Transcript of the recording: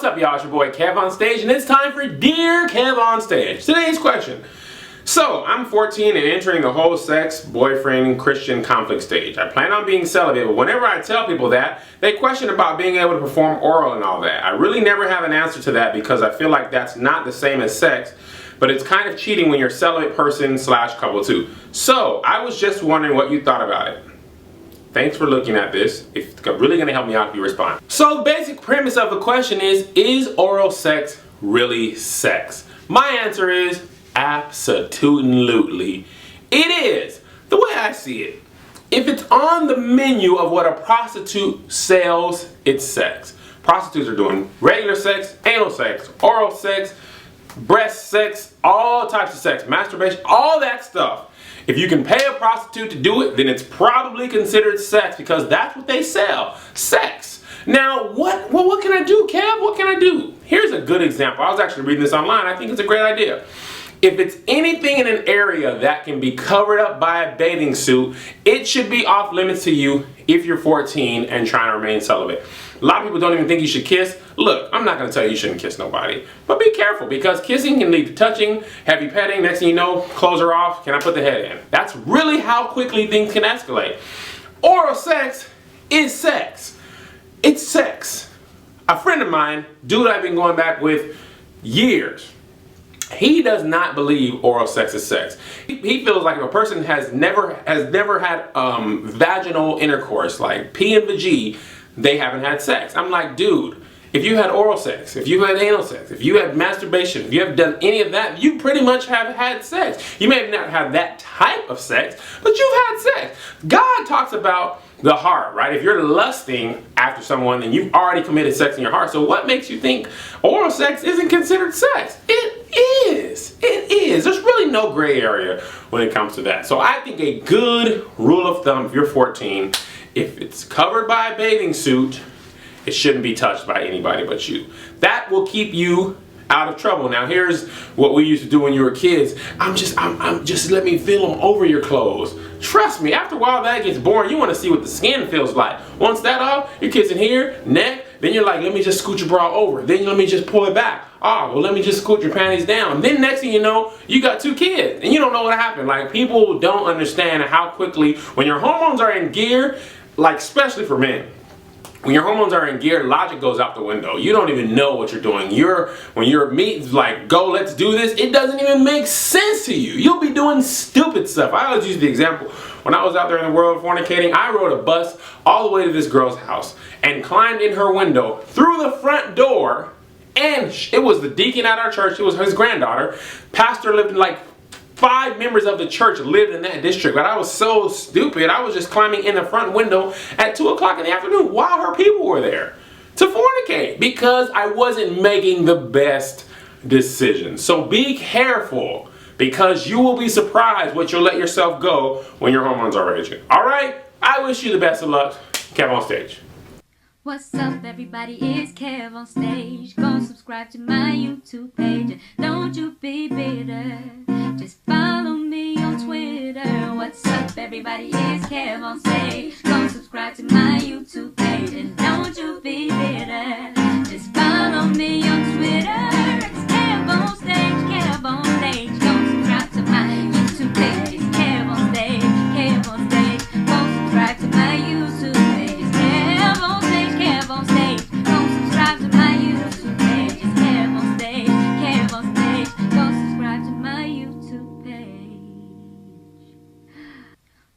What's up, y'all? It's your boy KevOnStage, and it's time for Dear KevOnStage. Today's question. So, I'm 14 and entering the whole sex, boyfriend, Christian conflict stage. I plan on being celibate, but whenever I tell people that, they question about being able to perform oral and all that. I really never have an answer to that because I feel like that's not the same as sex, but it's kind of cheating when you're a celibate person / couple too. So, I was just wondering what you thought about it. Thanks for looking at this. It's really going to help me out if you respond. So the basic premise of the question is oral sex really sex? My answer is absolutely. It is. The way I see it, if it's on the menu of what a prostitute sells, it's sex. Prostitutes are doing regular sex, anal sex, oral sex, breast sex, all types of sex, masturbation, all that stuff. If you can pay a prostitute to do it, then it's probably considered sex because that's what they sell, sex. Now, what can I do, Kev? What can I do? Here's a good example. I was actually reading this online. I think it's a great idea. If it's anything in an area that can be covered up by a bathing suit, it should be off limits to you if you're 14 and trying to remain celibate. A lot of people don't even think you should kiss. Look, I'm not going to tell you you shouldn't kiss nobody. But be careful because kissing can lead to touching, heavy petting. Next thing you know, clothes are off. Can I put the head in? That's really how quickly things can escalate. Oral sex is sex. It's sex. A friend of mine, dude I've been going back with years, he does not believe oral sex is sex. He feels like if a person has never had vaginal intercourse, like P and G, they haven't had sex. I'm like, dude, if you had oral sex, if you had anal sex, if you had masturbation, if you have done any of that, you pretty much have had sex. You may not have that type of sex, but you've had sex. God talks about the heart, right? If you're lusting after someone, then you've already committed sex in your heart. So what makes you think oral sex isn't considered sex? It is. It is. There's really no gray area when it comes to that. So I think a good rule of thumb, if you're 14, if it's covered by a bathing suit, it shouldn't be touched by anybody but you. That will keep you out of trouble. Now here's what we used to do when you were kids. I'm just let me feel them over your clothes. Trust me, after a while that gets boring. You want to see what the skin feels like. Once that off, you're kissing here, neck, then you're like, let me just scoot your bra over. Then let me just pull it back. Oh, well, let me just scoot your panties down. Then next thing you know, you got 2 kids and you don't know what happened. Like, people don't understand how quickly, when your hormones are in gear, like especially for men, when your hormones are in gear, logic goes out the window. You don't even know what you're doing. When your meat's like, go, let's do this, it doesn't even make sense to you. You'll be doing stupid stuff. I always use the example. When I was out there in the world fornicating, I rode a bus all the way to this girl's house and climbed in her window through the front door, and it was the deacon at our church. It was his granddaughter. Pastor lived in like 5 members of the church lived in that district, but I was so stupid. I was just climbing in the front window at 2 o'clock in the afternoon while her people were there to fornicate because I wasn't making the best decisions. So be careful because you will be surprised what you'll let yourself go when your hormones are raging. All right? I wish you the best of luck. KevOnStage. What's up, everybody? It's KevOnStage. Go subscribe to my YouTube page and don't you be bitter. Just follow me on Twitter. What's up, everybody? It's KevOnStage. Go subscribe to my YouTube page.